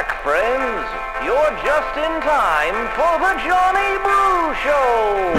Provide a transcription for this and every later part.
back, friends. You're just in time for the Johnny Brew Show.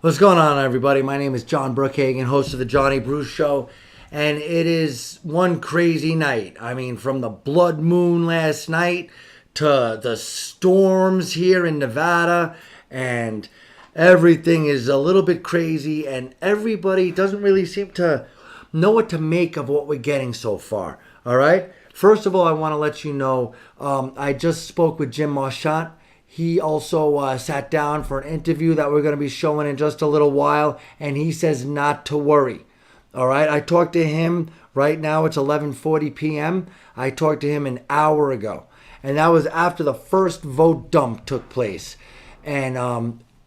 What's going on, everybody? My name is John Brookhagen, host of the Johnny Brew Show, and it is one crazy night. I mean, from the blood moon last night to the storms here in Nevada, and everything is a little bit crazy, and everybody doesn't really seem to know what to make of what we're getting so far. All right? First of all, I want to let you know, I just spoke with Jim Marchant. He also sat down for an interview that we're going to be showing in just a little while, and he says not to worry. All right, I talked to him right now. It's 11:40 p.m. I talked to him an hour ago, and that was after the first vote dump took place. And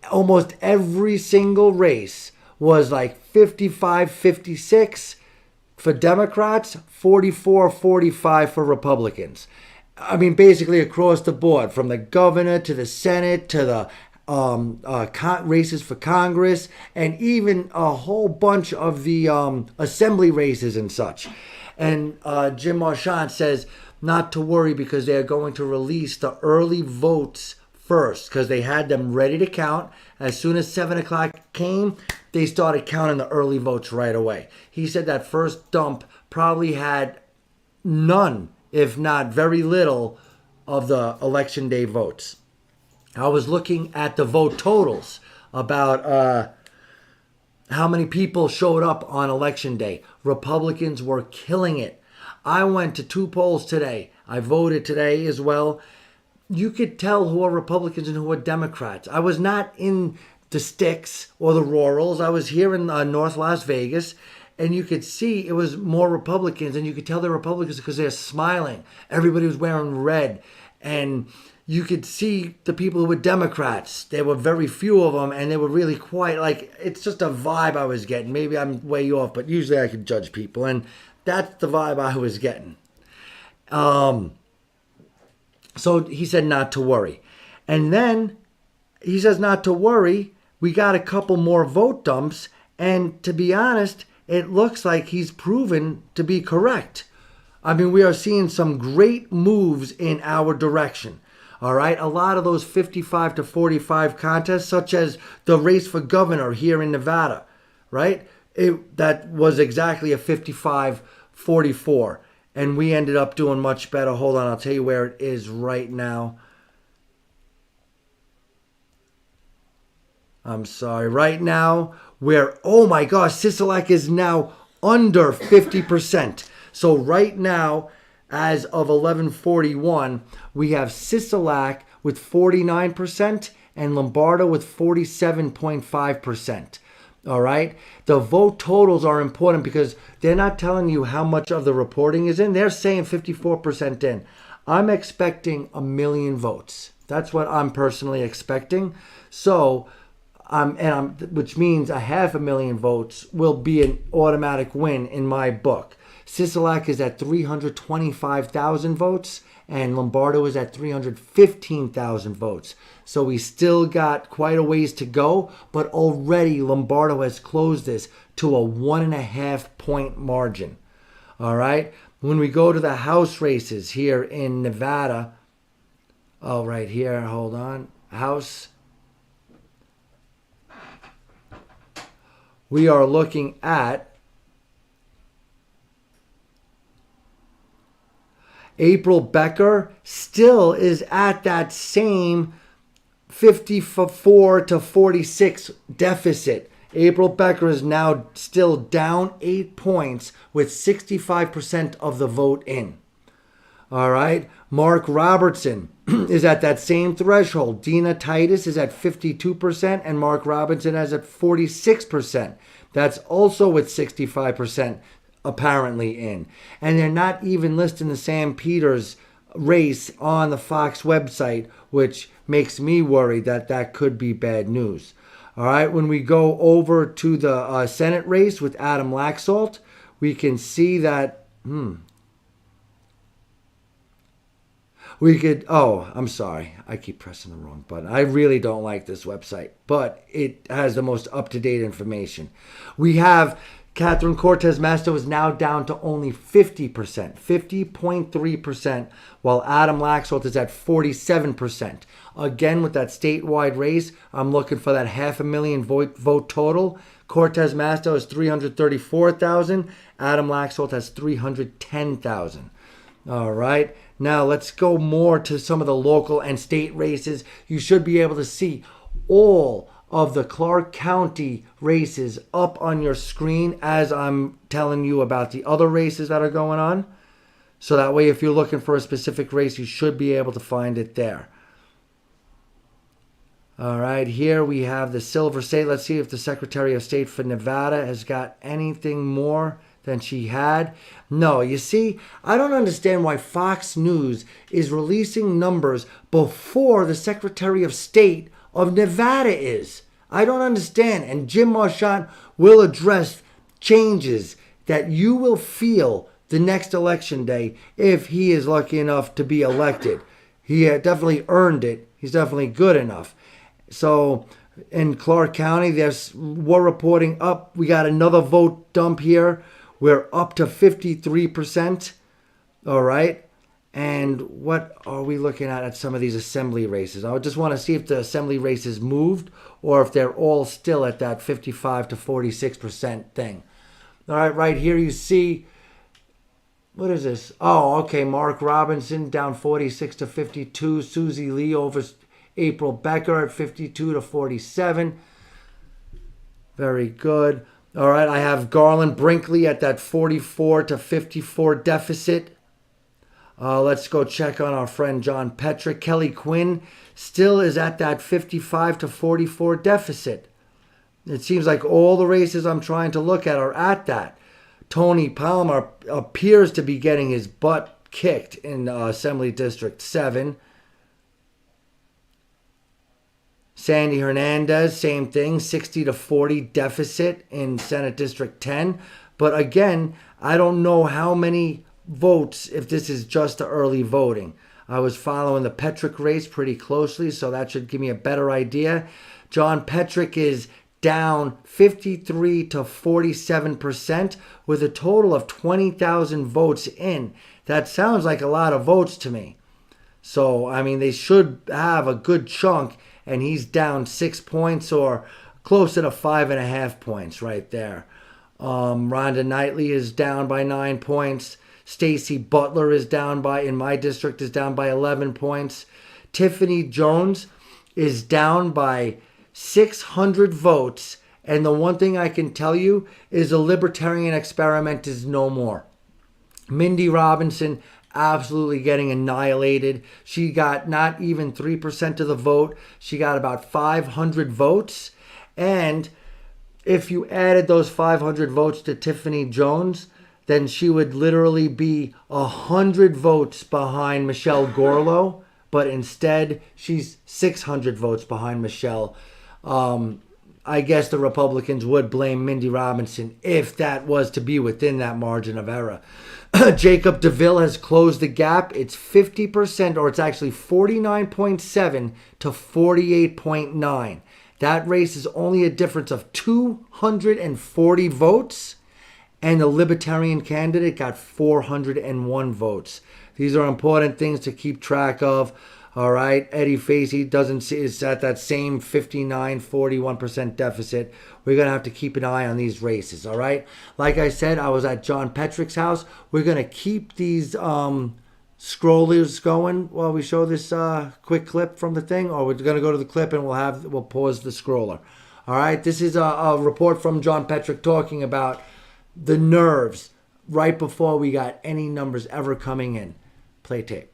almost every single race was like 55-56 for Democrats, 44-45 for Republicans. I mean, basically across the board, from the governor to the Senate to the races for Congress, and even a whole bunch of the assembly races and such. And Jim Marchant says not to worry because they are going to release the early votes first because they had them ready to count. As soon as 7 o'clock came, they started counting the early votes right away. He said that first dump probably had none, if not very little, of the election day votes. I was looking at the vote totals about how many people showed up on election day. Republicans were killing it. I went to 2 polls today. I voted today as well. You could tell who are Republicans and who are Democrats. I was not in the sticks or the rurals. I was here in North Las Vegas. And you could see it was more Republicans, and you could tell they're Republicans because they're smiling. Everybody was wearing red. And you could see the people who were Democrats. There were very few of them, and they were really quiet. Like, it's just a vibe I was getting. Maybe I'm way off, but usually I can judge people. And that's the vibe I was getting. So he said not to worry. And then he says not to worry. We got a couple more vote dumps. And to be honest, it looks like he's proven to be correct. I mean, we are seeing some great moves in our direction. All right. A lot of those 55-45 contests, such as the race for governor here in Nevada, right? That was exactly a 55-44. And we ended up doing much better. Hold on. I'll tell you where it is right now. I'm sorry. Right now, oh my gosh, Sisolak is now under 50%. So right now, as of 11:41, we have Sisolak with 49% and Lombardo with 47.5%. All right? The vote totals are important because they're not telling you how much of the reporting is in. They're saying 54% in. I'm expecting 1 million votes. That's what I'm personally expecting. So, which means 500,000 votes will be an automatic win in my book. Sisolak is at 325,000 votes, and Lombardo is at 315,000 votes. So we still got quite a ways to go, but already Lombardo has closed this to a 1.5-point margin. All right? When we go to the House races here in Nevada, right here, hold on, House. We are looking at April Becker still is at that same 54-46 deficit. April Becker is now still down 8 points with 65% of the vote in. All right. Mark Robertson is at that same threshold. Dina Titus is at 52% and Mark Robinson is at 46%. That's also with 65% apparently in. And they're not even listing the Sam Peters race on the Fox website, which makes me worry that that could be bad news. All right. When we go over to the Senate race with Adam Laxalt, we can see that We could, oh, I'm sorry. I keep pressing the wrong button. I really don't like this website, but it has the most up-to-date information. We have Catherine Cortez Masto is now down to only 50%, 50.3%, while Adam Laxalt is at 47%. Again, with that statewide race, I'm looking for that 500,000 vote total. Cortez Masto has 334,000. Adam Laxalt has 310,000. All right. Now let's go more to some of the local and state races. You should be able to see all of the Clark County races up on your screen as I'm telling you about the other races that are going on. So that way, if you're looking for a specific race, you should be able to find it there. All right, here we have the Silver State. Let's see if the Secretary of State for Nevada has got anything more than she had. No, you see, I don't understand why Fox News is releasing numbers before the Secretary of State of Nevada is. I don't understand. And Jim Marchant will address changes that you will feel the next election day if he is lucky enough to be elected. He definitely earned it. He's definitely good enough. So in Clark County, we're reporting up. We got another vote dump here. We're up to 53%. All right. And what are we looking at some of these assembly races? I just want to see if the assembly races moved or if they're all still at that 55 to 46% thing. All right, right here you see, what is this? Oh, okay, Mark Robinson down 46 to 52. Susie Lee over April Becker at 52 to 47. Very good. All right, I have Garland Brinkley at that 44 to 54 deficit. Let's go check on our friend John Petrick. Kelly Quinn still is at that 55 to 44 deficit. It seems like all the races I'm trying to look at are at that. Tony Palmer appears to be getting his butt kicked in Assembly District 7. Sandy Hernandez, same thing, 60 to 40 deficit in Senate District 10. But again, I don't know how many votes if this is just the early voting. I was following the Petrick race pretty closely, so that should give me a better idea. John Petrick is down 53 to 47% with a total of 20,000 votes in. That sounds like a lot of votes to me. So, I mean, they should have a good chunk, and he's down 6 points or closer to 5.5 points right there. Rhonda Knightley is down by 9 points. Stacy Butler is down by, in my district, is down by 11 points. Tiffany Jones is down by 600 votes. And the one thing I can tell you is the libertarian experiment is no more. Mindy Robinson absolutely getting annihilated. She got not even 3% of the vote. She got about 500 votes. And if you added those 500 votes to Tiffany Jones, then she would literally be 100 votes behind Michelle Gorlow. But instead, she's 600 votes behind Michelle. I guess the Republicans would blame Mindy Robinson if that was to be within that margin of error. Jacob DeVille has closed the gap. It's 50%, or it's actually 49.7 to 48.9. That race is only a difference of 240 votes, and the Libertarian candidate got 401 votes. These are important things to keep track of. All right, Eddie Facey is at that same 59-41% deficit. We're going to have to keep an eye on these races, all right? Like I said, I was at John Petrick's house. We're going to keep these scrollers going while we show this quick clip from the thing, or we're going to go to the clip and we'll pause the scroller. All right, this is a report from John Petrick talking about the nerves right before we got any numbers ever coming in. Play tape.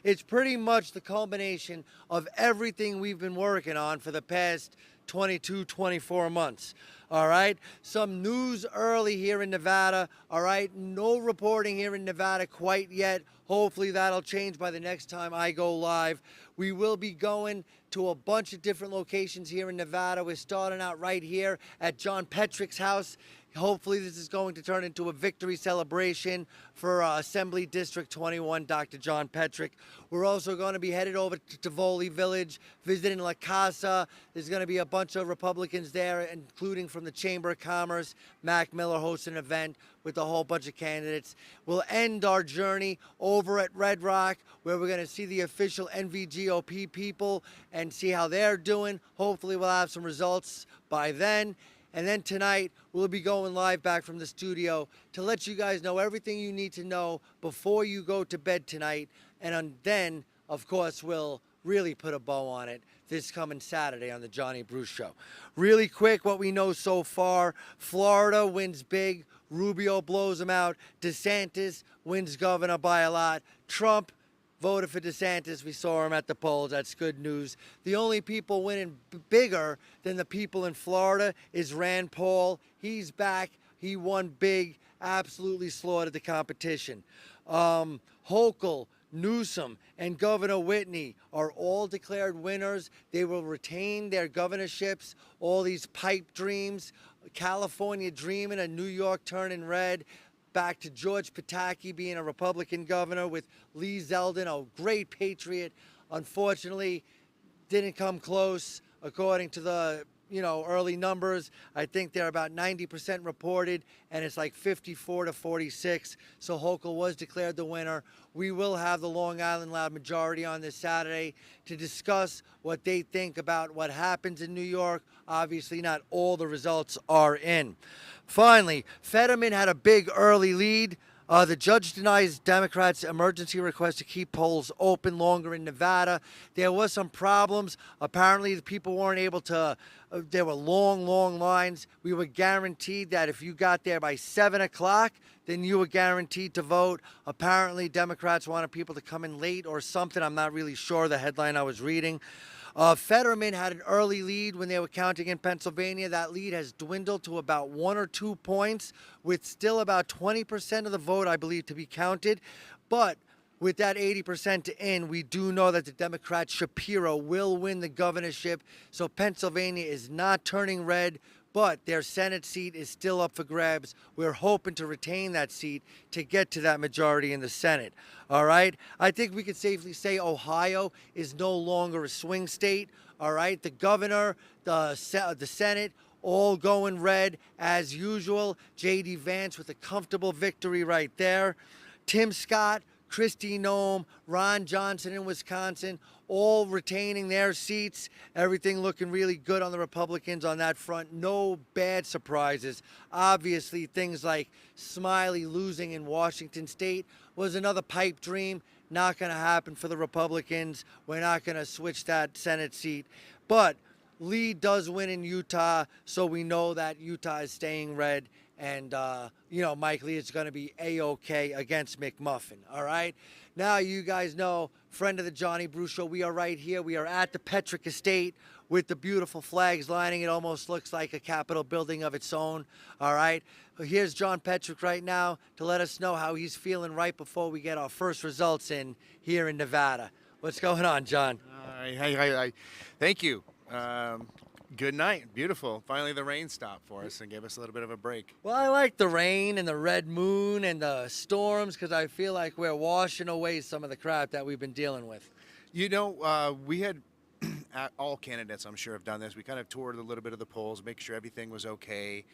It's pretty much the culmination of everything we've been working on for the past 22, 24 months. All right. Some news early here in Nevada. All right. No reporting here in Nevada quite yet. Hopefully that'll change by the next time I go live. We will be going to a bunch of different locations here in Nevada. We're starting out right here at John Petrick's house. Hopefully this is going to turn into a victory celebration for Assembly District 21, Dr. John Petrick. We're also going to be headed over to Tivoli Village, visiting La Casa. There's going to be a bunch of Republicans there, including from the Chamber of Commerce. Mac Miller hosts an event with a whole bunch of candidates. We'll end our journey over at Red Rock, where we're going to see the official NVGOP people and see how they're doing. Hopefully we'll have some results by then. And then tonight, we'll be going live back from the studio to let you guys know everything you need to know before you go to bed tonight. And then, of course, we'll really put a bow on it this coming Saturday on the Johnny Bruce Show. Really quick, what we know so far: Florida wins big. Rubio blows them out. DeSantis wins governor by a lot. Trump voted for DeSantis. We saw him at the polls. That's good news. The only people winning bigger than the people in Florida is Rand Paul. He's back. He won big. Absolutely slaughtered the competition. Hochul, Newsom, and Governor Whitney are all declared winners. They will retain their governorships. All these pipe dreams. California dreaming, a New York turning red. Back to George Pataki being a Republican governor with Lee Zeldin, a great patriot. Unfortunately, didn't come close according to the early numbers. I think they're about 90% reported, and it's like 54 to 46. So Hochul was declared the winner. We will have the Long Island Loud majority on this Saturday to discuss what they think about what happens in New York. Obviously, not all the results are in. Finally, Fetterman had a big early lead. The judge denies Democrats' emergency request to keep polls open longer in Nevada. There was some problems. Apparently, the people weren't able to. There were long lines. We were guaranteed that if you got there by 7 o'clock, then you were guaranteed to vote. Apparently, Democrats wanted people to come in late or something. I'm not really sure, the headline I was reading. Fetterman had an early lead when they were counting in Pennsylvania. That lead has dwindled to about 1 or 2 points, with still about 20% of the vote, I believe, to be counted. But with that 80% in, we do know that the Democrat Shapiro will win the governorship. So Pennsylvania is not turning red, but their Senate seat is still up for grabs. We're hoping to retain that seat to get to that majority in the Senate. All right? I think we could safely say Ohio is no longer a swing state. All right? The governor, the Senate, all going red as usual. J.D. Vance with a comfortable victory right there. Tim Scott, Kristi Noem, Ron Johnson in Wisconsin, all retaining their seats. Everything looking really good on the Republicans on that front. No bad surprises. Obviously, things like Smiley losing in Washington State was another pipe dream. Not going to happen for the Republicans. We're not going to switch that Senate seat. But Lee does win in Utah, so we know that Utah is staying red. And, Mike Lee is going to be A-OK against McMuffin, all right? Now you guys know, friend of the Johnny Bruce Show, we are right here. We are at the Petrick Estate with the beautiful flags lining. It almost looks like a Capitol building of its own, all right? Here's John Petrick right now to let us know how he's feeling right before we get our first results in here in Nevada. What's going on, John? Hey, thank you. Good night. Beautiful. Finally, the rain stopped for us and gave us a little bit of a break. Well, I like the rain and the red moon and the storms because I feel like we're washing away some of the crap that we've been dealing with. We had all candidates, I'm sure, have done this. We kind of toured a little bit of the polls, make sure everything was okay.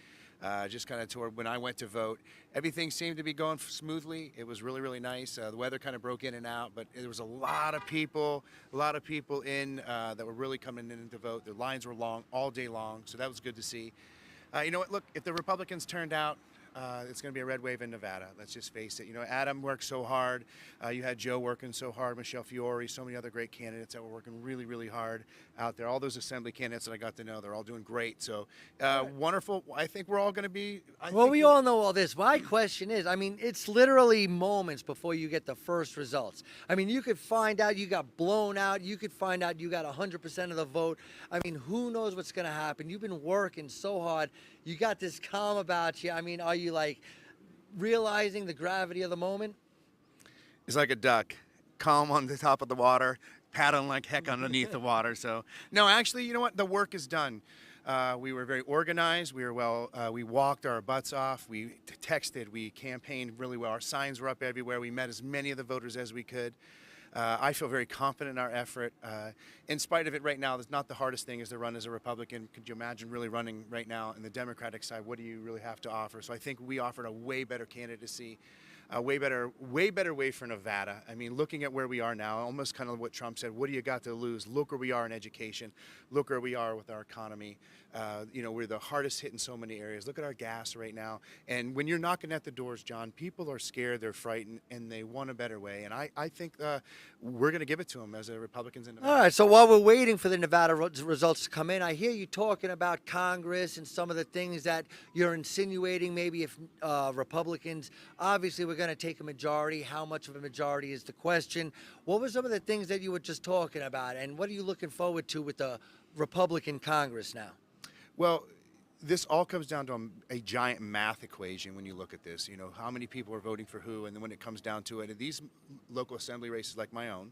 Just kind of toured. When I went to vote, everything seemed to be going smoothly. It was really, really nice. The weather kind of broke in and out, but there was a lot of people in that were really coming in to vote. The lines were long all day long, so that was good to see. You know what? Look, if the Republicans turned out it's going to be a red wave in Nevada. Let's just face it. You know, Adam worked so hard. You had Joe working so hard, Michelle Fiore, so many other great candidates that were working really, really hard out there. All those assembly candidates that I got to know, they're all doing great. So wonderful. I think we're all going to be. Well, we all know all this. My question is, I mean, it's literally moments before you get the first results. I mean, you could find out you got blown out. You could find out you got 100% of the vote. I mean, who knows what's going to happen? You've been working so hard. You got this calm about you. I mean, are you like realizing the gravity of the moment? It's like a duck, calm on the top of the water, paddling like heck underneath the water. So, no, actually, you know what? The work is done. We were very organized. We were we walked our butts off. We texted. We campaigned really well. Our signs were up everywhere. We met as many of the voters as we could. I feel very confident in our effort. In spite of it right now, it's not the hardest thing is to run as a Republican. Could you imagine really running right now in the Democratic side? What do you really have to offer? So I think we offered a way better candidacy. A way better way for Nevada. I mean, looking at where we are now, almost kind of what Trump said, what do you got to lose? Look where we are in education. Look where we are with our economy. You know, we're the hardest hit in so many areas. Look at our gas right now. And when you're knocking at the doors, John, people are scared, they're frightened, and they want a better way. And I think we're going to give it to them as a Republicans in Nevada. All right, so while we're waiting for the Nevada results to come in, I hear you talking about Congress and some of the things that you're insinuating maybe if Republicans, obviously we're going to take a majority. How much of a majority is the question? What were some of the things that you were just talking about, and what are you looking forward to with the Republican Congress now? Well, this all comes down to a giant math equation when you look at this. You know, how many people are voting for who, and then when it comes down to it, in these local assembly races like my own,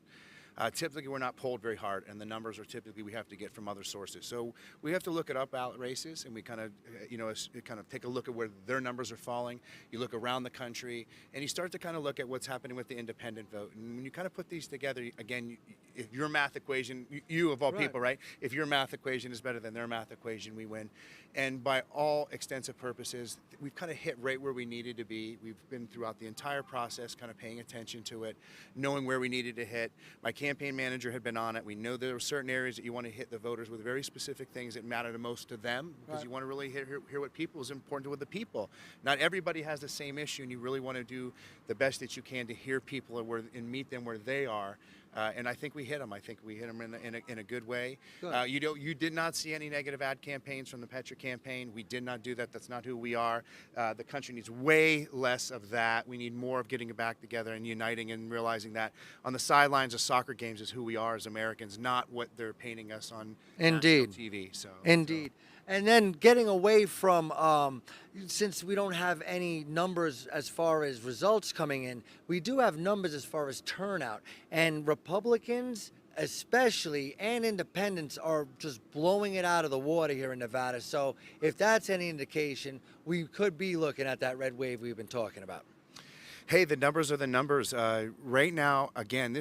typically we're not polled very hard, and the numbers are typically we have to get from other sources. So we have to look at up ballot races, and we kind of, you know, kind of take a look at where their numbers are falling. You look around the country, and you start to kind of look at what's happening with the independent vote. And when you kind of put these together, again, if your math equation, you of all people, right? If your math equation is better than their math equation, we win. And by all extensive purposes, we've kind of hit right where we needed to be. We've been throughout the entire process, kind of paying attention to it, knowing where we needed to hit. My campaign manager had been on it. We know there are certain areas that you want to hit the voters with very specific things that matter the most to them, because you want to really hear what people is important to with the people. Not everybody has the same issue, and you really want to do the best that you can to hear people and meet them where they are. And I think we hit them. I think we hit them in a good way. Good. You did not see any negative ad campaigns from the Petra campaign. We did not do that. That's not who we are. The country needs way less of that. We need more of getting it back together and uniting and realizing that on the sidelines of soccer games is who we are as Americans, not what they're painting us on national TV. So indeed. And then getting away from, since we don't have any numbers as far as results coming in, we do have numbers as far as turnout. And Republicans, especially, and independents are just blowing it out of the water here in Nevada. So if that's any indication, we could be looking at that red wave we've been talking about. Hey, the numbers are the numbers. Right now, again,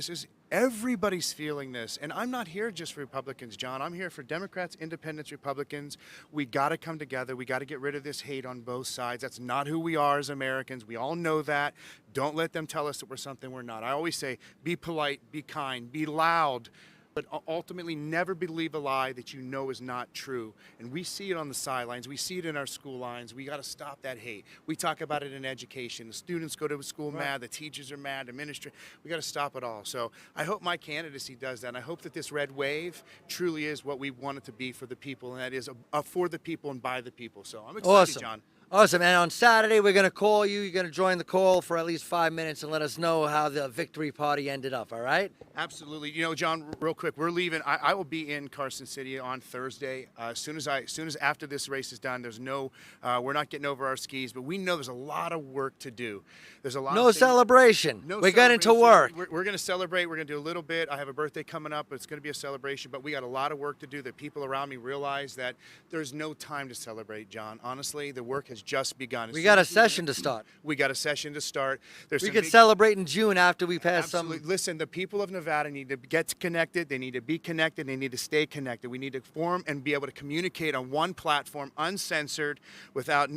everybody's feeling this. And I'm not here just for Republicans, John. I'm here for Democrats, Independents, Republicans. We got to come together. We got to get rid of this hate on both sides. That's not who we are as Americans. We all know that. Don't let them tell us that we're something we're not. I always say, be polite, be kind, be loud, but ultimately never believe a lie that you know is not true. And we see it on the sidelines. We see it in our school lines. We got to stop that hate. We talk about it in education. The students go to school mad. The teachers are mad. The ministry. We got to stop it all. So I hope my candidacy does that. And I hope that this red wave truly is what we want it to be for the people, and that is for the people and by the people. So I'm excited, John. Awesome. And on Saturday, we're going to call you. You're going to join the call for at least 5 minutes and let us know how the victory party ended up, all right? Absolutely. You know, John, real quick, we're leaving. I will be in Carson City on Thursday. As soon as after this race is done, we're not getting over our skis, but we know there's a lot of work to do. There's a lot of celebration. We're getting to work. We're going to celebrate. We're going to do a little bit. I have a birthday coming up. It's going to be a celebration, but we got a lot of work to do. The people around me realize that there's no time to celebrate, John. Honestly, the work has just begun. We got a session to start. We got a session to start. We could celebrate in June after we pass some. Listen, the people of Nevada need to get connected. They need to be connected. They need to stay connected. We need to form and be able to communicate on one platform, uncensored, without,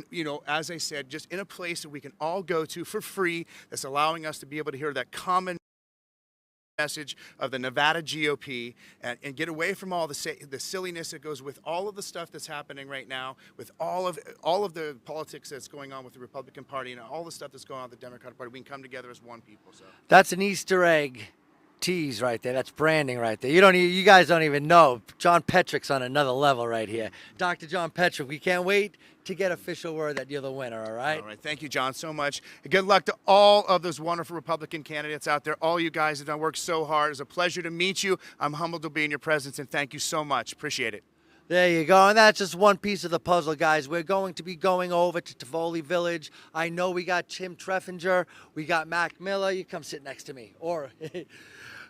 as I said, just in a place that we can all go to for free, that's allowing us to be able to hear that common message of the Nevada GOP and get away from all the silliness that goes with all of the stuff that's happening right now, with all of the politics that's going on with the Republican Party and all the stuff that's going on with the Democratic Party. We can come together as one people. So That's an Easter egg tease right there. That's branding right there. You guys don't even know. John Petrick's on another level right here. Dr. John Petrick, we can't wait to get official word that you're the winner, all right? All right. Thank you, John, so much. Good luck to all of those wonderful Republican candidates out there. All you guys have done work so hard. It's a pleasure to meet you. I'm humbled to be in your presence, and thank you so much. Appreciate it. There you go. And that's just one piece of the puzzle, guys. We're going to be going over to Tivoli Village. I know we got Tim Treffinger. We got Mac Miller. You come sit next to me. Or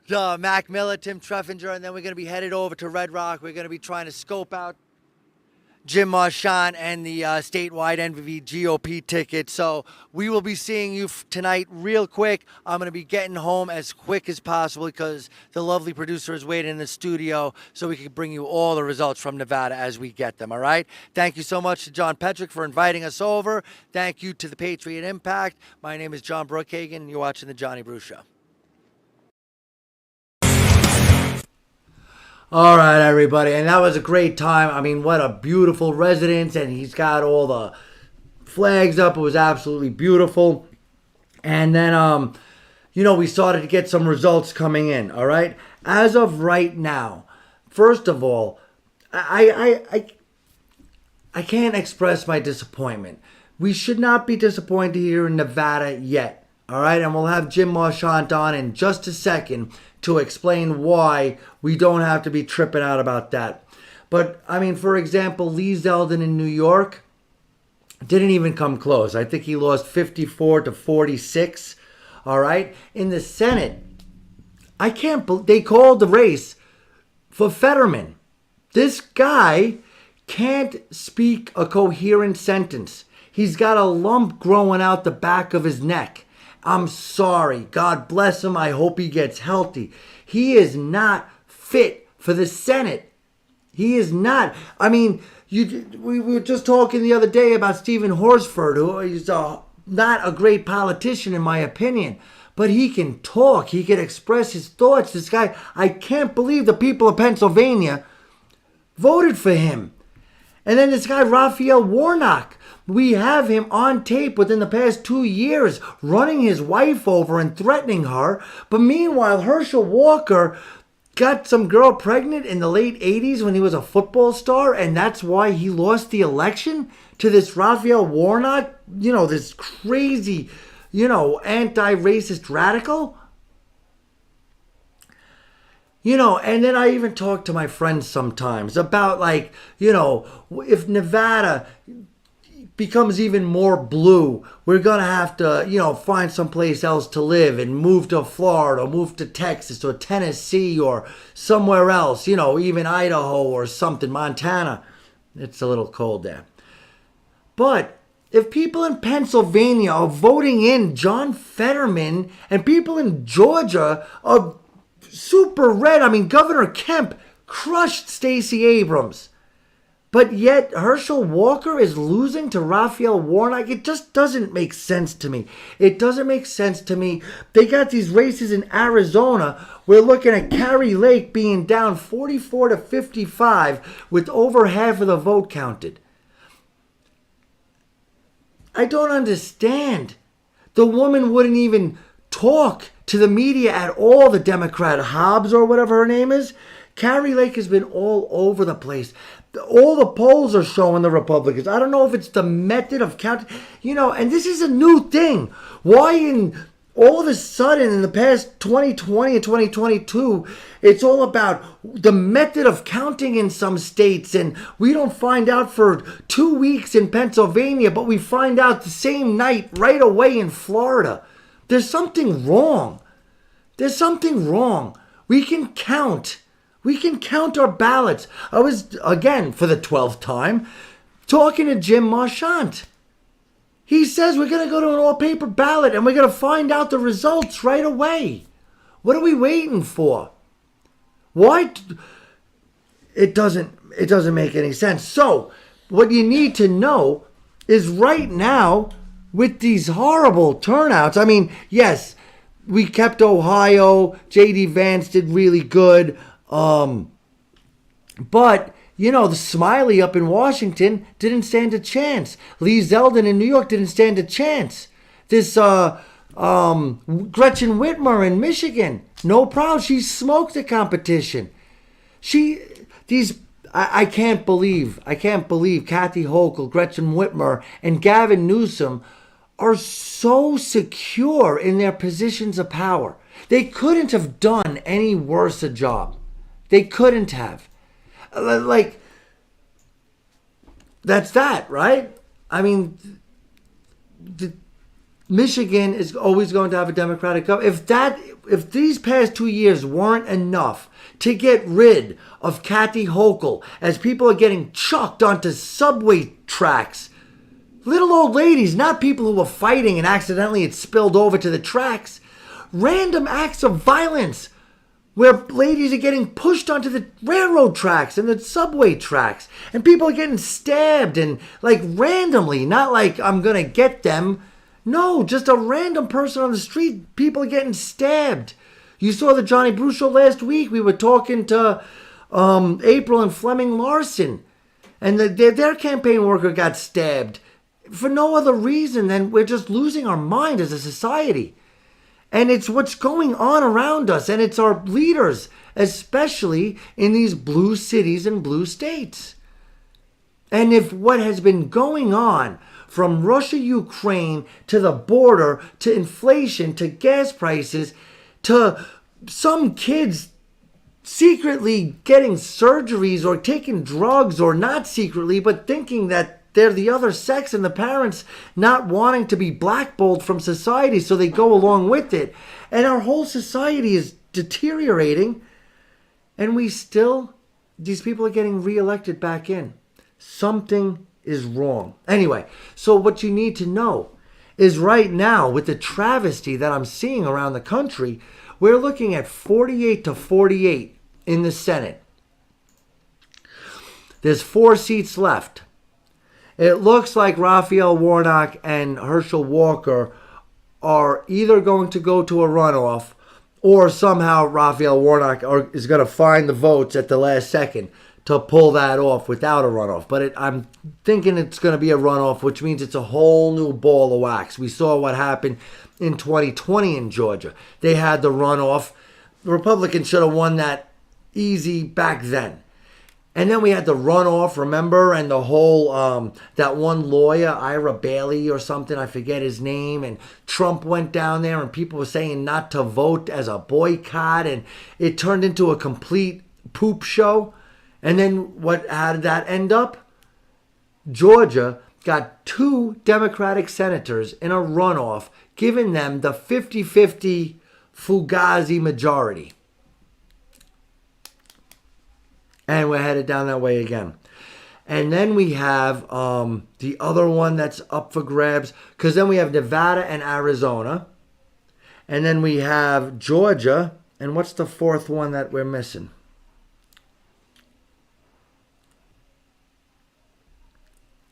Mac Miller, Tim Treffinger. And then we're going to be headed over to Red Rock. We're going to be trying to scope out Jim Marchand and the statewide NVV GOP ticket. So we will be seeing you tonight real quick. I'm going to be getting home as quick as possible because the lovely producer is waiting in the studio so we can bring you all the results from Nevada as we get them, all right? Thank you so much to John Petrick for inviting us over. Thank you to the Patriot Impact. My name is John Brookhagen, and you're watching The Johnny Bruce Show. All right, everybody, and that was a great time. I mean, what a beautiful residence, and he's got all the flags up. It was absolutely beautiful. And then, we started to get some results coming in, all right? As of right now, first of all, I can't express my disappointment. We should not be disappointed here in Nevada yet, all right? And we'll have Jim Marchand on in just a second to explain why we don't have to be tripping out about that. But, I mean, for example, Lee Zeldin in New York didn't even come close. I think he lost 54 to 46, all right? In the Senate, I can't believe they called the race for Fetterman. This guy can't speak a coherent sentence. He's got a lump growing out the back of his neck. I'm sorry. God bless him. I hope he gets healthy. He is not fit for the Senate. He is not. I mean, we were just talking the other day about Stephen Horsford, who is not a great politician in my opinion. But he can talk. He can express his thoughts. This guy, I can't believe the people of Pennsylvania voted for him. And then this guy, Raphael Warnock, we have him on tape within the past 2 years running his wife over and threatening her. But meanwhile, Herschel Walker got some girl pregnant in the late 80s when he was a football star, and that's why he lost the election to this Raphael Warnock, this crazy, anti-racist radical. And then I even talk to my friends sometimes about, if Nevada becomes even more blue, we're going to have to, find someplace else to live and move to Florida or move to Texas or Tennessee or somewhere else, even Idaho or something, Montana. It's a little cold there. But if people in Pennsylvania are voting in John Fetterman and people in Georgia are super red, I mean, Governor Kemp crushed Stacey Abrams. But yet Herschel Walker is losing to Raphael Warnock. It just doesn't make sense to me. It doesn't make sense to me. They got these races in Arizona. We're looking at Kari Lake being down 44 to 55 with over half of the vote counted. I don't understand. The woman wouldn't even talk to the media at all, the Democrat Hobbs or whatever her name is. Kari Lake has been all over the place. All the polls are showing the Republicans. I don't know if it's the method of counting, and this is a new thing. Why all of a sudden in the past 2020 and 2022, it's all about the method of counting in some states, and we don't find out for 2 weeks in Pennsylvania, but we find out the same night right away in Florida. There's something wrong. There's something wrong. We can count. We can count our ballots. I was, again, for the 12th time, talking to Jim Marchand. He says we're going to go to an all-paper ballot and we're going to find out the results right away. What are we waiting for? Why? It doesn't make any sense. So, what you need to know is right now, with these horrible turnouts, I mean, yes, we kept Ohio. J.D. Vance did really good. But, you know, the Smiley up in Washington didn't stand a chance. Lee Zeldin in New York didn't stand a chance. This Gretchen Whitmer in Michigan, no problem. She smoked the competition. I can't believe Kathy Hochul, Gretchen Whitmer, and Gavin Newsom are so secure in their positions of power. They couldn't have done any worse a job. They couldn't have. Like, that's that, right? I mean, Michigan is always going to have a Democratic government. If these past 2 years weren't enough to get rid of Kathy Hochul as people are getting chucked onto subway tracks, little old ladies, not people who were fighting and accidentally it spilled over to the tracks, random acts of violence where ladies are getting pushed onto the railroad tracks and the subway tracks, and people are getting stabbed, and like randomly, not like I'm gonna get them. No, just a random person on the street. People are getting stabbed. You saw the Johnny Bruce show last week. We were talking to April and Fleming Larson, and their campaign worker got stabbed for no other reason than we're just losing our mind as a society. And it's what's going on around us, and it's our leaders, especially in these blue cities and blue states. And if what has been going on from Russia, Ukraine, to the border, to inflation, to gas prices, to some kids secretly getting surgeries or taking drugs, or not secretly, but thinking that they're the other sex, and the parents not wanting to be blackballed from society, so they go along with it. And our whole society is deteriorating, and these people are getting reelected back in. Something is wrong. Anyway, so what you need to know is right now, with the travesty that I'm seeing around the country, we're looking at 48 to 48 in the Senate. There's 4 seats left. It looks like Raphael Warnock and Herschel Walker are either going to go to a runoff, or somehow Raphael Warnock is going to find the votes at the last second to pull that off without a runoff. But I'm thinking it's going to be a runoff, which means it's a whole new ball of wax. We saw what happened in 2020 in Georgia. They had the runoff. The Republicans should have won that easy back then. And then we had the runoff, remember? And the whole, that one lawyer, Ira Bailey or something, I forget his name. And Trump went down there and people were saying not to vote as a boycott. And it turned into a complete poop show. And then how did that end up? Georgia got 2 Democratic senators in a runoff, giving them the 50-50 Fugazi majority. And we're headed down that way again. And then we have the other one that's up for grabs, because then we have Nevada and Arizona. And then we have Georgia. And what's the 4th one that we're missing?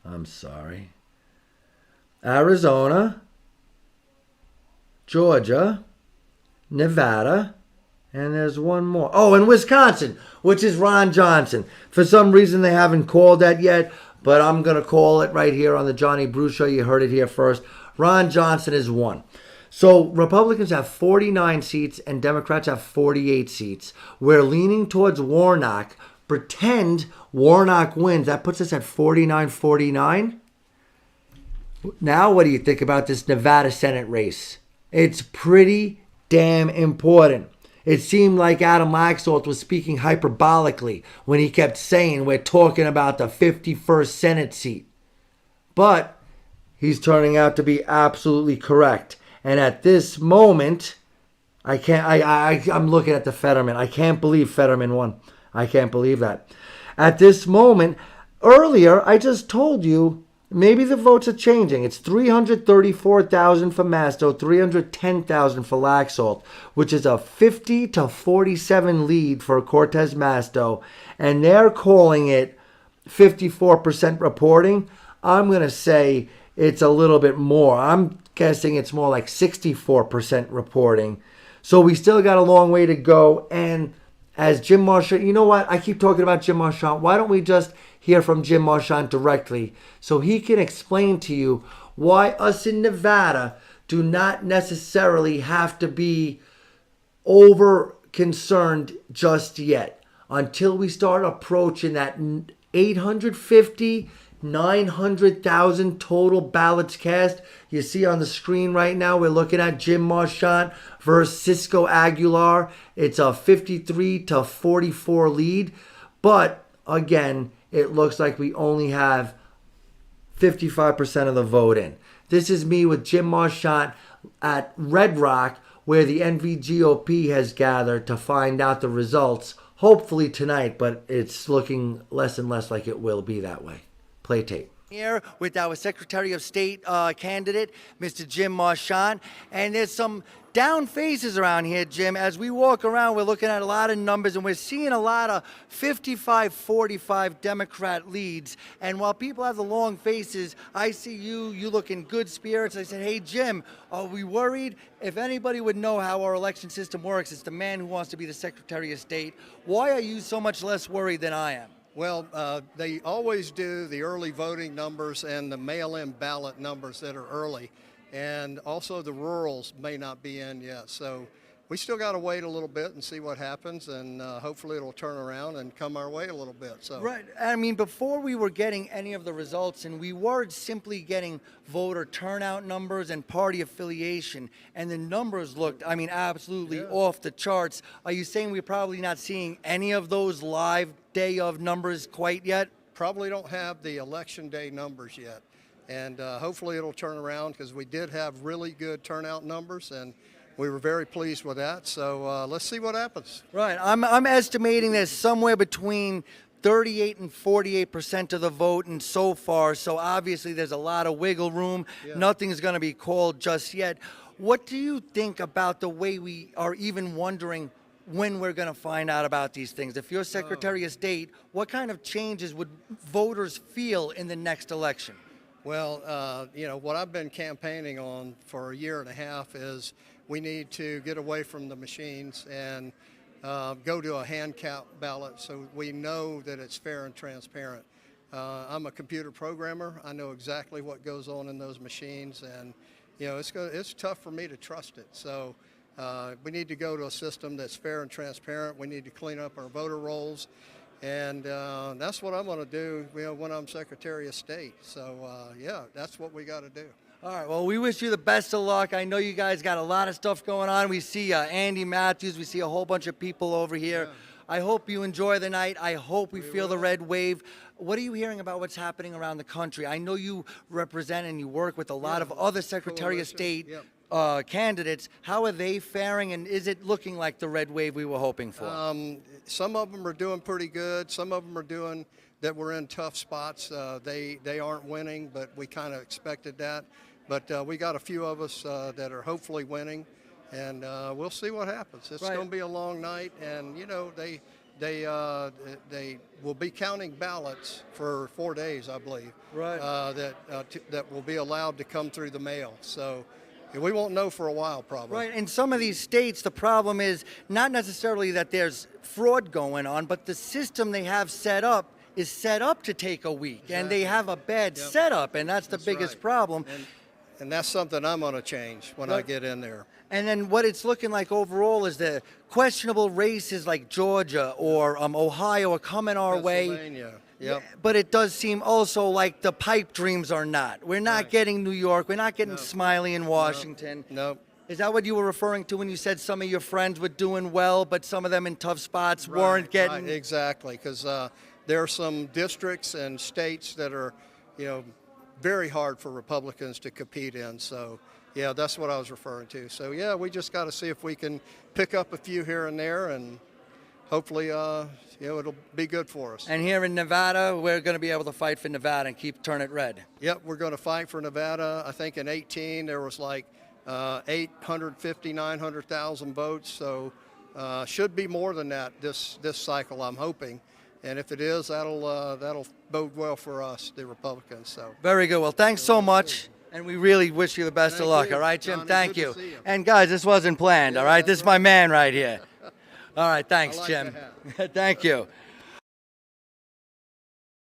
I'm sorry. Arizona, Georgia, Nevada, and there's one more. Oh, and Wisconsin, which is Ron Johnson. For some reason, they haven't called that yet, but I'm going to call it right here on the Johnny Bruce Show. You heard it here first. Ron Johnson is 1. So Republicans have 49 seats and Democrats have 48 seats. We're leaning towards Warnock. Pretend Warnock wins. That puts us at 49-49. Now, what do you think about this Nevada Senate race? It's pretty damn important. It seemed like Adam Laxalt was speaking hyperbolically when he kept saying we're talking about the 51st Senate seat. But he's turning out to be absolutely correct. And at this moment, I'm looking at the Fetterman. I can't believe Fetterman won. I can't believe that. At this moment, earlier, I just told you, maybe the votes are changing. It's 334,000 for Masto, 310,000 for Laxalt, which is a 50 to 47 lead for Cortez Masto. And they're calling it 54% reporting. I'm going to say it's a little bit more. I'm guessing it's more like 64% reporting. So we still got a long way to go. And as Jim Marchand, you know what? I keep talking about Jim Marchand. Why don't we just hear from Jim Marchand directly so he can explain to you why us in Nevada do not necessarily have to be over concerned just yet until we start approaching that 850, 900,000 total ballots cast. You see on the screen right now, we're looking at Jim Marchand versus Cisco Aguilar. It's a 53 to 44 lead. But again, it looks like we only have 55% of the vote in. This is me with Jim Marchand at Red Rock, where the NVGOP has gathered to find out the results, hopefully tonight, but it's looking less and less like it will be that way. Play tape. Here with our Secretary of State candidate, Mr. Jim Marchand, and there's some down faces around here, Jim. As we walk around, we're looking at a lot of numbers, and we're seeing a lot of 55-45 Democrat leads. And while people have the long faces, I see you look in good spirits. I said, hey, Jim, are we worried? If anybody would know how our election system works, it's the man who wants to be the Secretary of State. Why are you so much less worried than I am? Well, they always do the early voting numbers and the mail-in ballot numbers that are early. And also the rurals may not be in yet. So we still got to wait a little bit and see what happens, and hopefully it'll turn around and come our way a little bit. So right. I mean, before we were getting any of the results, and we were simply getting voter turnout numbers and party affiliation, and the numbers looked, I mean, absolutely off the charts. Are you saying we're probably not seeing any of those live day of numbers quite yet? Probably don't have the election day numbers yet. And hopefully it'll turn around, because we did have really good turnout numbers, and we were very pleased with that. So let's see what happens. Right. I'm estimating there's somewhere between 38 and 48% of the vote, and so far. So obviously there's a lot of wiggle room. Yeah. Nothing's going to be called just yet. What do you think about the way we are even wondering when we're going to find out about these things? If you're Secretary of State, what kind of changes would voters feel in the next election? Well, you know, what I've been campaigning on for a year and a half is we need to get away from the machines and go to a hand count ballot so we know that it's fair and transparent. I'm a computer programmer. I know exactly what goes on in those machines, and you know, it's tough for me to trust it. So we need to go to a system that's fair and transparent. We need to clean up our voter rolls. And that's what I'm going to do, you know, when I'm Secretary of State. So, yeah, that's what we got to do. All right. Well, we wish you the best of luck. I know you guys got a lot of stuff going on. We see Andy Matthews. We see a whole bunch of people over here. Yeah. I hope you enjoy the night. I hope we feel the red wave. What are you hearing about what's happening around the country? I know you represent and you work with a lot of other Secretary of State candidates. How are they faring, and is it looking like the red wave we were hoping for? Some of them are doing pretty good. Some of them are doing that. We're in tough spots. They aren't winning, but we kind of expected that. But we got a few of us that are hopefully winning, and we'll see what happens. It's going to be a long night, and you know they will be counting ballots for 4 days, I believe. Right. That will be allowed to come through the mail. So. We won't know for a while, probably. Right. In some of these states, the problem is not necessarily that there's fraud going on, but the system they have set up is set up to take a week, exactly. And they have a bad setup, and that's the biggest problem. And that's something I'm going to change when I get in there. And then what it's looking like overall is the questionable races like Georgia or Ohio are coming our way. Pennsylvania. Yep. But it does seem also like the pipe dreams are not. We're not getting New York. We're not getting Smiley in Washington. Nope. Is that what you were referring to when you said some of your friends were doing well, but some of them in tough spots weren't getting? Right, exactly, because there are some districts and states that are, you know, very hard for Republicans to compete in. So, yeah, that's what I was referring to. So, yeah, we just got to see if we can pick up a few here and there, and hopefully, you know, it'll be good for us. And here in Nevada, we're going to be able to fight for Nevada and turn it red. Yep, we're going to fight for Nevada. I think in 2018 there was like 900,000 votes. So should be more than that this cycle, I'm hoping. And if it is, that'll bode well for us, the Republicans. So Very good. Well, thanks so much. And we really wish you the best of Thank luck. you, All right, Jim? Johnny. Thank Good to you. see you. And guys, this wasn't planned. All right. that's This is my man right here. All right. Thanks, I like Jim. the Thank you.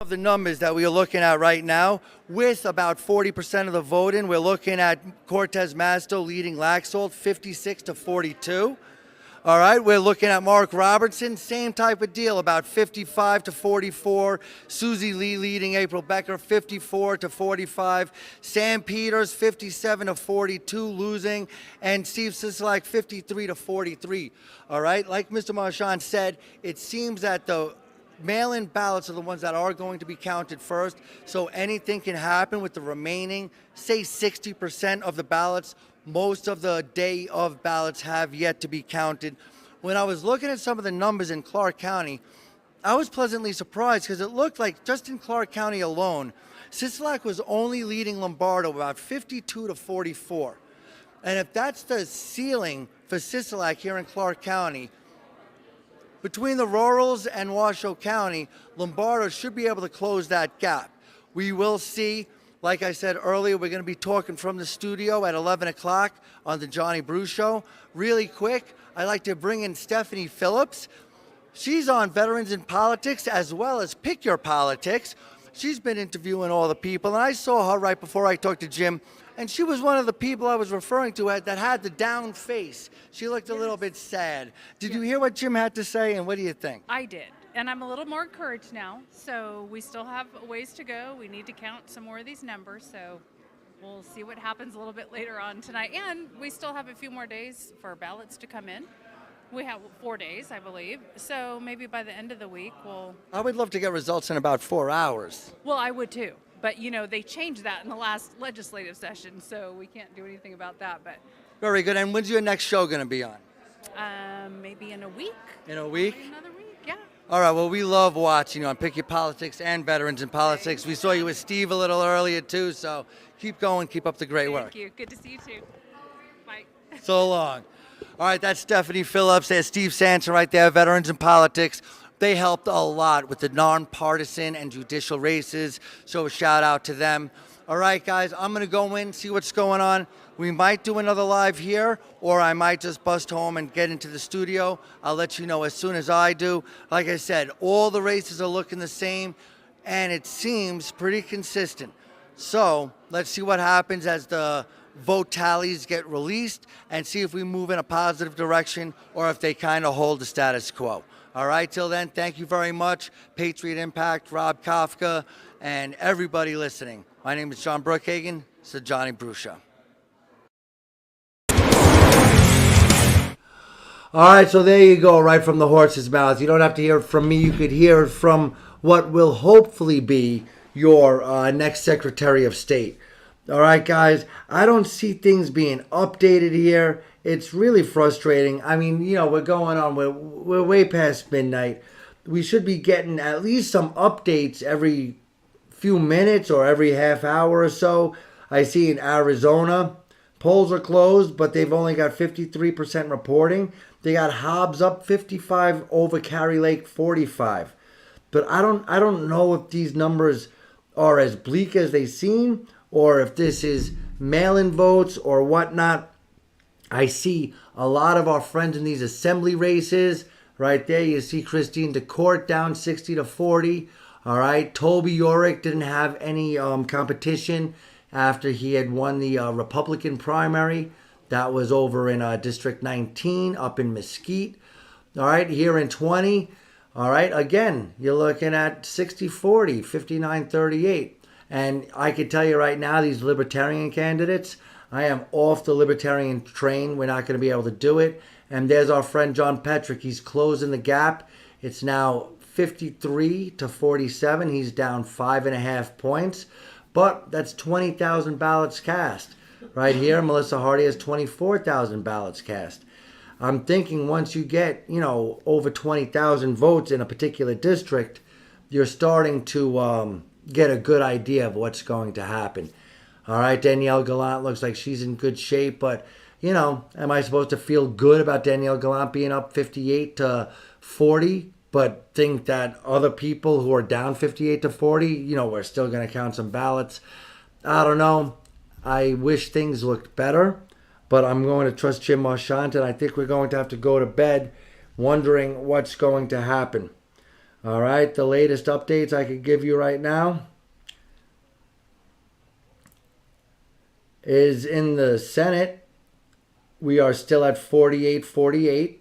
Of the numbers that we are looking at right now, with about 40% of the voting, we're looking at Cortez Masto leading Laxalt 56-42. All right, we're looking at Mark Robertson, same type of deal, about 55-44. Susie Lee leading April Becker 54-45. Sam Peters 57-42, losing, and Steve Sisolak 53-43. All right, like Mr. Marchand said, it seems that the mail-in ballots are the ones that are going to be counted first, so anything can happen with the remaining, say 60% of the ballots. Most of the day of ballots have yet to be counted. When I was looking at some of the numbers in Clark County, I was pleasantly surprised because it looked like just in Clark County alone, Sisolak was only leading Lombardo about 52-44. And if that's the ceiling for Sisolak here in Clark County, between the rurals and Washoe County, Lombardo should be able to close that gap. We will see. Like I said earlier, we're going to be talking from the studio at 11 o'clock on the Johnny Bruce Show. Really quick, I'd like to bring in Stephanie Phillips. She's on Veterans in Politics as well as Pick Your Politics. She's been interviewing all the people, and I saw her right before I talked to Jim, and she was one of the people I was referring to that had the down face. She looked a little bit sad. Did you hear what Jim had to say, and what do you think? I did. And I'm a little more encouraged now. So we still have a ways to go. We need to count some more of these numbers. So we'll see what happens a little bit later on tonight. And we still have a few more days for ballots to come in. We have 4 days, I believe. So maybe by the end of the week, I would love to get results in about 4 hours. Well, I would too. But, you know, they changed that in the last legislative session. So we can't do anything about that. But Very good. And when's your next show going to be on? maybe in a week. In a week? Maybe another week, yeah. All right, well, we love watching you on Pick Your Politics and Veterans in Politics. We saw you with Steve a little earlier, too, so keep going. Keep up the great work. Thank you. Good to see you, too. Bye. So long. All right, that's Stephanie Phillips. There's Steve Sanson right there, Veterans in Politics. They helped a lot with the nonpartisan and judicial races, so a shout out to them. All right, guys, I'm going to go in, see what's going on. We might do another live here, or I might just bust home and get into the studio. I'll let you know as soon as I do. Like I said, all the races are looking the same, and it seems pretty consistent. So let's see what happens as the vote tallies get released and see if we move in a positive direction or if they kind of hold the status quo. All right, till then, thank you very much. Patriot Impact, Rob Kafka, and everybody listening. My name is John Brookhagen. It's the Johnny Bruce Show. All right, so there you go, right from the horse's mouth. You don't have to hear it from me. You could hear it from what will hopefully be your next Secretary of State. All right, guys, I don't see things being updated here. It's really frustrating. I mean, you know, we're going on. We're way past midnight. We should be getting at least some updates every few minutes or every half hour or so. I see in Arizona, polls are closed, but they've only got 53% reporting. They got Hobbs up 55 over Carrie Lake 45. But I don't know if these numbers are as bleak as they seem or if this is mail-in votes or whatnot. I see a lot of our friends in these assembly races. Right there, you see Christine DeCourt down 60-40. All right, Toby Yorick didn't have any competition after he had won the Republican primary. That was over in District 19 up in Mesquite. All right, here in 20. All right, again, you're looking at 60-40, 59-38. And I can tell you right now, these Libertarian candidates, I am off the Libertarian train. We're not going to be able to do it. And there's our friend John Petrick. He's closing the gap. It's now 53-47. He's down 5.5 points. But that's 20,000 ballots cast. Right here, Melissa Hardy has 24,000 ballots cast. I'm thinking once you get, over 20,000 votes in a particular district, you're starting to get a good idea of what's going to happen. All right, Danielle Gallant looks like she's in good shape, but, am I supposed to feel good about Danielle Gallant being up 58-40 but think that other people who are down 58 to 40, we're still going to count some ballots. I don't know. I wish things looked better, but I'm going to trust Jim Marchant, and I think we're going to have to go to bed wondering what's going to happen. All right, the latest updates I could give you right now is in the Senate, we are still at 48-48,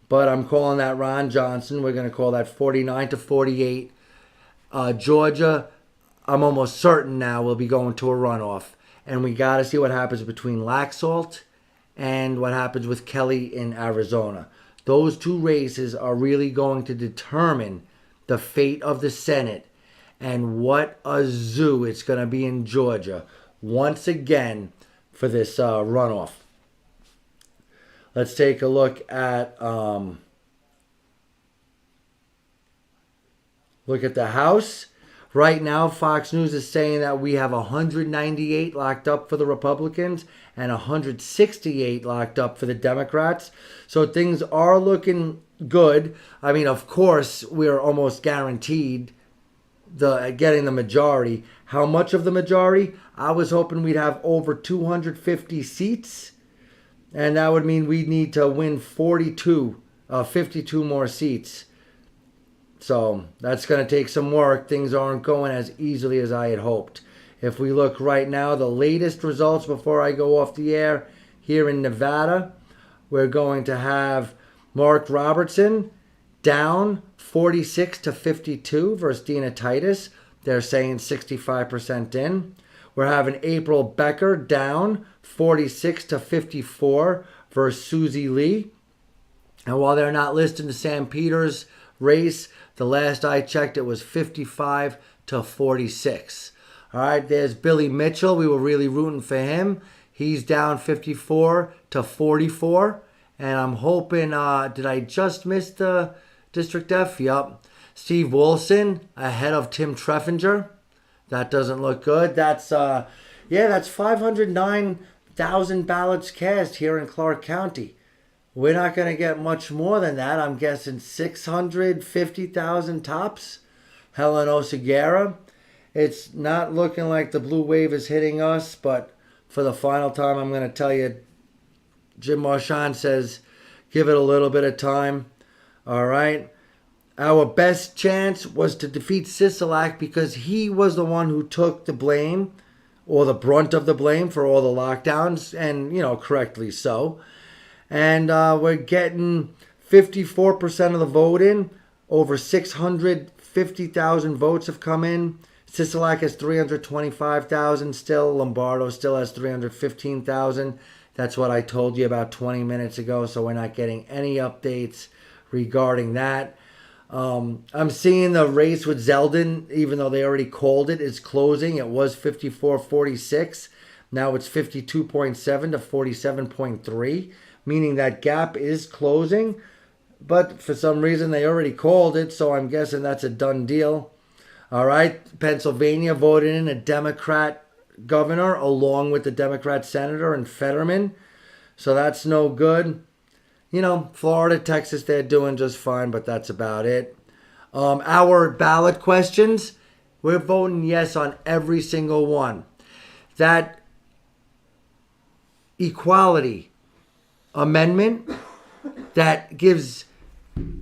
but I'm calling that Ron Johnson. We're going to call that 49 to 48. Georgia, I'm almost certain now we'll be going to a runoff. And we got to see what happens between Laxalt and what happens with Kelly in Arizona. Those two races are really going to determine the fate of the Senate and what a zoo it's going to be in Georgia once again for this runoff. Let's take a look at the House. Right now, Fox News is saying that we have 198 locked up for the Republicans and 168 locked up for the Democrats. So things are looking good. I mean, of course, we're almost guaranteed getting the majority. How much of the majority? I was hoping we'd have over 250 seats, and that would mean we'd need to win 52 more seats. So that's going to take some work. Things aren't going as easily as I had hoped. If we look right now, the latest results before I go off the air here in Nevada, we're going to have Mark Robertson down 46 to 52 versus Dina Titus. They're saying 65% in. We're having April Becker down 46 to 54 versus Susie Lee. And while they're not listed in the St. Peter's race, the last I checked, it was 55 to 46. All right, there's Billy Mitchell. We were really rooting for him. He's down 54 to 44. And I'm hoping, did I just miss the District F? Yup. Steve Wilson ahead of Tim Treffinger. That doesn't look good. That's 509,000 ballots cast here in Clark County. We're not going to get much more than that. I'm guessing 650,000 tops. Helen Oseguera. It's not looking like the blue wave is hitting us, but for the final time, I'm going to tell you, Jim Marchant says, give it a little bit of time. All right. Our best chance was to defeat Sisolak because he was the one who took the blame or the brunt of the blame for all the lockdowns, and, correctly so. And we're getting 54% of the vote in. Over 650,000 votes have come in. Sisolak has 325,000 still. Lombardo still has 315,000. That's what I told you about 20 minutes ago, so we're not getting any updates regarding that. I'm seeing the race with Zeldin, even though they already called it, is closing. It was 54-46. Now it's 52.7 to 47.3. Meaning that gap is closing, but for some reason they already called it, so I'm guessing that's a done deal. All right, Pennsylvania voted in a Democrat governor along with the Democrat senator and Fetterman, so that's no good. Florida, Texas, they're doing just fine, but that's about it. Our ballot questions, we're voting yes on every single one. That equality amendment that gives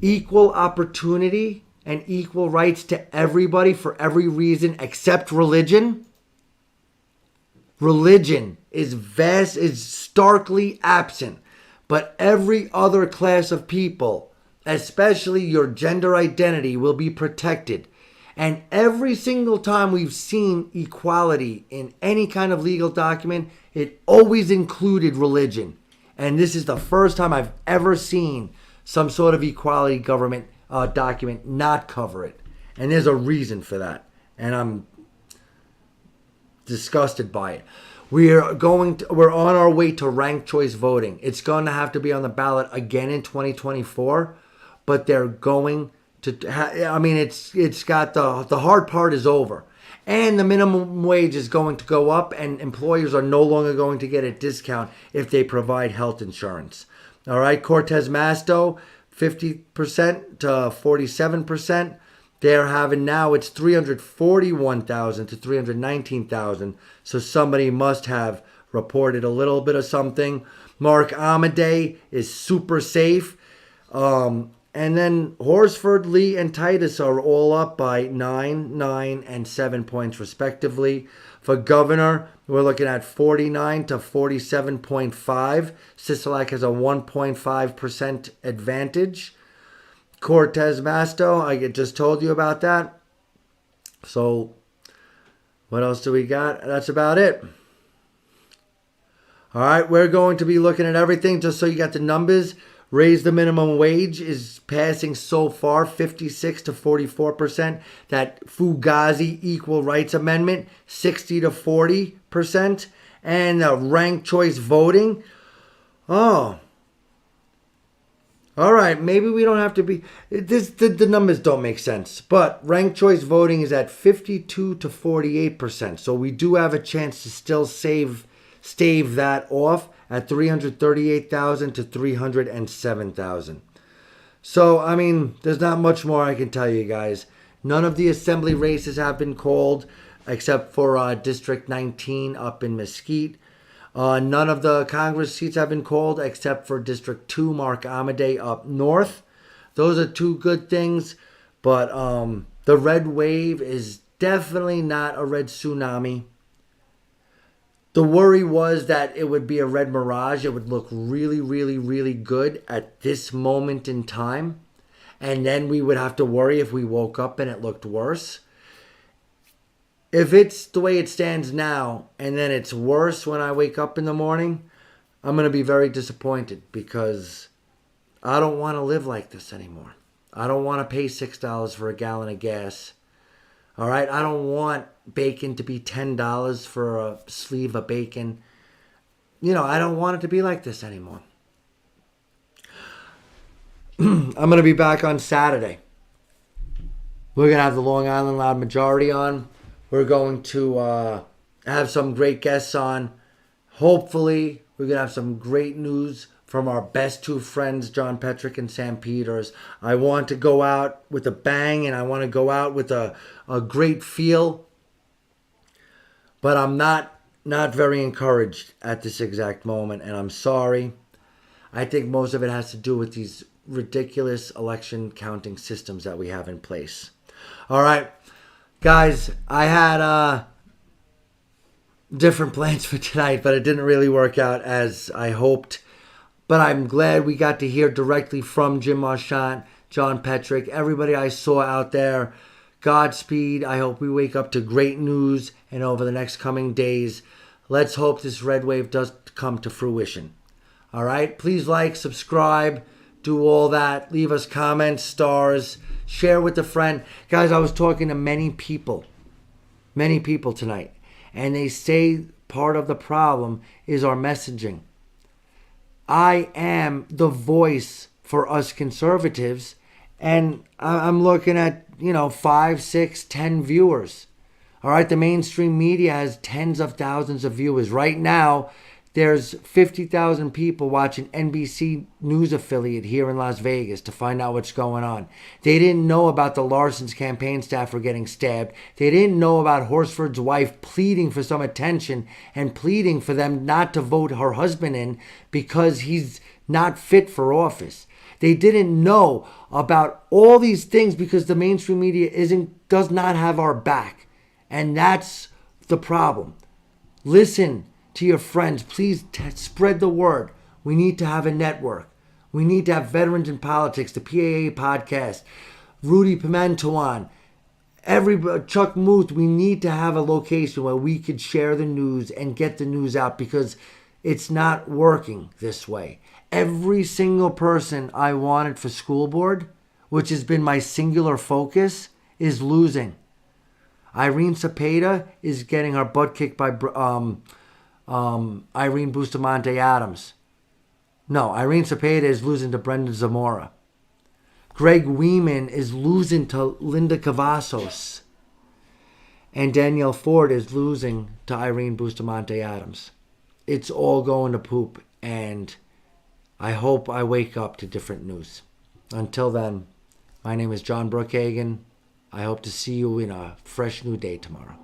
equal opportunity and equal rights to everybody for every reason except religion. Religion is starkly absent, but every other class of people, especially your gender identity, will be protected. And every single time we've seen equality in any kind of legal document, it always included religion. And this is the first time I've ever seen some sort of equality government document not cover it. And there's a reason for that. And I'm disgusted by it. We're on our way to ranked choice voting. It's going to have to be on the ballot again in 2024. But they're going to, it's got the hard part is over. And the minimum wage is going to go up, and employers are no longer going to get a discount if they provide health insurance. All right, Cortez Masto, 50% to 47%. They're having now it's 341,000 to 319,000. So somebody must have reported a little bit of something. Mark Amadei is super safe. And then Horsford, Lee, and Titus are all up by 9, 9, and 7 points respectively. For governor, we're looking at 49 to 47.5. Sisolak has a 1.5% advantage. Cortez Masto, I just told you about that. So, what else do we got? That's about it. All right, we're going to be looking at everything just so you got the numbers. Raise the minimum wage is passing so far, 56 to 44%. That Fugazi Equal Rights Amendment, 60 to 40%. And ranked choice voting, oh, all right, maybe we don't have to be... The numbers don't make sense. But ranked choice voting is at 52 to 48%. So we do have a chance to still stave that off at 338,000 to 307,000. So, I mean, there's not much more I can tell you guys. None of the assembly races have been called except for District 19 up in Mesquite. None of the Congress seats have been called except for District 2, Mark Amadei up north. Those are two good things, but the red wave is definitely not a red tsunami. The worry was that it would be a red mirage. It would look really, really, really good at this moment in time. And then we would have to worry if we woke up and it looked worse. If it's the way it stands now and then it's worse when I wake up in the morning, I'm going to be very disappointed because I don't want to live like this anymore. I don't want to pay $6 for a gallon of gas. All right? I don't want bacon to be $10 for a sleeve of bacon. You know, I don't want it to be like this anymore. I'm going to be back on Saturday. We're going to have the Long Island Loud Majority on. We're going to have some great guests on. Hopefully, we're going to have some great news from our best two friends, John Petrick and Sam Peters. I want to go out with a bang, and I want to go out with a great feel. But I'm not very encouraged at this exact moment, and I'm sorry. I think most of it has to do with these ridiculous election counting systems that we have in place. All right. Guys, I had different plans for tonight, but it didn't really work out as I hoped. But I'm glad we got to hear directly from Jim Marchant, John Petrick, everybody I saw out there. Godspeed. I hope we wake up to great news, and over the next coming days, let's hope this red wave does come to fruition. All right? Please like, subscribe, do all that. Leave us comments, stars. Share with a friend. Guys, I was talking to many people tonight. And they say part of the problem is our messaging. I am the voice for us conservatives. And I'm looking at, 5, 6, 10 viewers. All right, the mainstream media has tens of thousands of viewers. Right now, there's 50,000 people watching NBC News affiliate here in Las Vegas to find out what's going on. They didn't know about the Larson's campaign staff were getting stabbed. They didn't know about Horsford's wife pleading for some attention and pleading for them not to vote her husband in because he's not fit for office. They didn't know about all these things because the mainstream media does not have our back. And that's the problem. Listen to your friends. Please spread the word. We need to have a network. We need to have Veterans in Politics, the PAA podcast, Rudy Pimentoan, Chuck Muth. We need to have a location where we could share the news and get the news out because it's not working this way. Every single person I wanted for school board, which has been my singular focus, is losing. Irene Cepeda is getting her butt kicked by Irene Bustamante Adams. No, Irene Cepeda is losing to Brendan Zamora. Greg Weeman is losing to Linda Cavazos. And Danielle Ford is losing to Irene Bustamante Adams. It's all going to poop, and I hope I wake up to different news. Until then, my name is John Brookhagen. I hope to see you in a fresh new day tomorrow.